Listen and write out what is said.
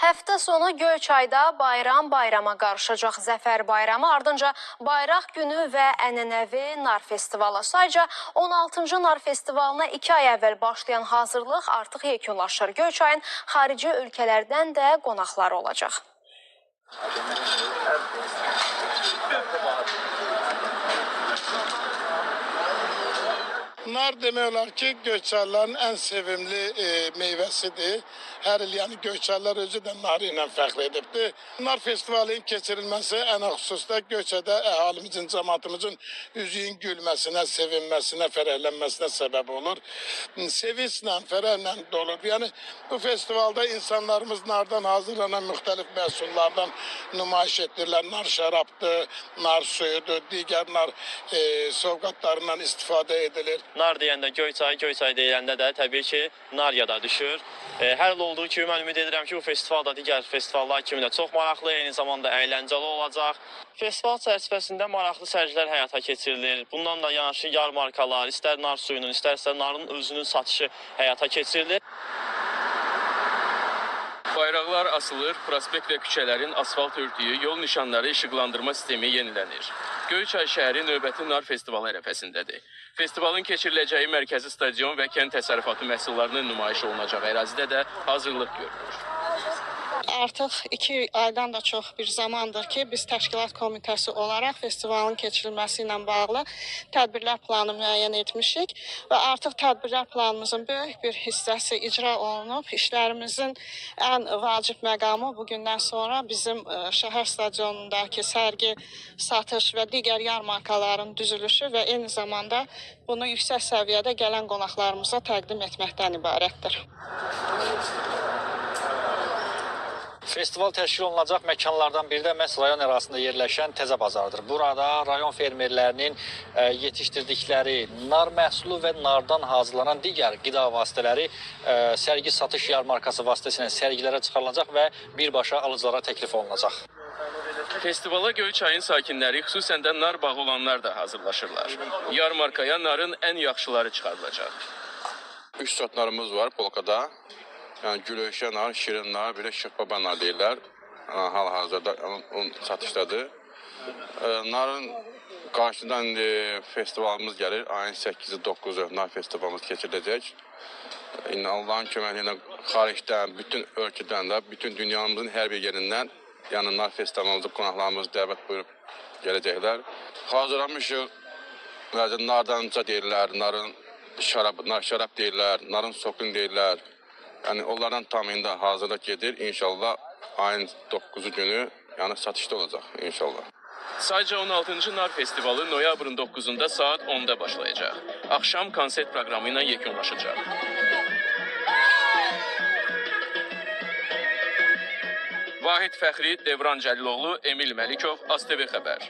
Həftə sonu Göyçayda bayram bayrama qarışacaq. Zəfər bayramı, ardınca Bayraq günü və ənənəvi nar festivalı. Sayca 16-cı nar festivalına 2 ay əvvəl başlayan hazırlıq artıq yekunlaşır. Göyçayın xarici ölkələrdən də qonaqları olacaq. Nar demək olar ki, Göyçaylıların ən sevimli meyvəsidir. Hər il yəni Göyçaylılar özü də narı ilə fəxr edibdir. Nar festivalının keçirilməsi ən xüsusda Göyçayda əhalimizin, cəmaatımızın üzüyün gülməsinə, sevinməsinə, fərəhlənməsinə səbəb olur. Sevinclə, fərəhlə dolur. Yəni bu festivalda insanlarımız nardan hazırlanan müxtəlif məhsullardan nümayiş etdirirlər. Nar şərabdır, nar suyudur, digər nar sovqatlarından istifadə edilir. Nar deyəndə Göyçay, Göyçay deyiləndə də təbii ki, nar yada düşür. Hər il olduğu kimi mən ümid edirəm ki, bu festival da digər festivallar kimi də çox maraqlı, eyni zamanda əyləncəli olacaq. Festival çərçivəsində maraqlı sərgilər həyata keçirilir. Bundan da yanaşı yarmarkalar, istər nar suyunun, istərsə narın özünün satışı həyata keçirilir. Bayraqlar asılır, prospekt və küçələrin asfalt örtüyü, yol nişanları, işıqlandırma sistemi yenilənir. Göyçay şəhəri növbəti nar festivalı ərəfəsindədir. Festivalın keçiriləcəyi mərkəzi stadion və kənd təsərrüfatı məhsullarının nümayiş olunacaq ərazidə də hazırlıq görülür. Artıq 2 aydan da çox bir zamandır ki, biz təşkilat komitəsi olaraq festivalın keçirilməsi ilə bağlı tədbirlər planı müəyyən etmişik və artıq tədbirlər planımızın böyük bir hissəsi icra olunub. İşlərimizin ən vacib məqamı bugündən sonra bizim şəhər stadionundakı sərgi, satış və digər yarmarkaların düzülüşü və eyni zamanda bunu yüksək səviyyədə gələn qonaqlarımıza təqdim etməkdən ibarətdir. Festival təşkil olunacaq məkanlardan biri də məhz rayon ərazisində yerləşən Təzə Bazardır. Burada rayon fermerlərinin yetişdirdikləri nar məhsulu və nardan hazırlanan digər qida vasitələri sərgi satış yarmarkası vasitəsilə sərgilərə çıxarılacaq və birbaşa alıcılara təklif olunacaq. Festivala Göyçayın sakinləri, xüsusən də nar bağı olanlar da hazırlaşırlar. Yarmarkaya narın ən yaxşıları çıxarılacaq. 3 sortlarımız var polkada. Yəni gülöşə nar, şirin nar, bir də şıxbaba nar deyirlər. Hal-hazırda onun satışdadır. Narın qarşıdan festivalımız gəlir. Ayın 8-i, 9-u nar festivalımız keçiriləcək. Allahın köməyi ilə xaricdən, bütün ölkədən də, bütün dünyamızın hər bir yerindən yəni nar festivalımızı, qonaqlarımızı dəvət buyurub gələcəklər. Hazırlamışıq. Nardan deyirlər, narın şərab deyirlər, narın sokun deyirlər. Yəni onlardan tamamında hazırlıq gedir. İnşallah ayın 9-cu günü yəni satışda olacaq inşallah. Sayca 16-cı nar festivalı noyabrın 9-da saat 10-da başlayacaq. Axşam konsert proqramı ilə yekunlaşacaq. Vahid Fəxri, Devran Cəliloğlu, Emil Məlikov, AzTV xəbər.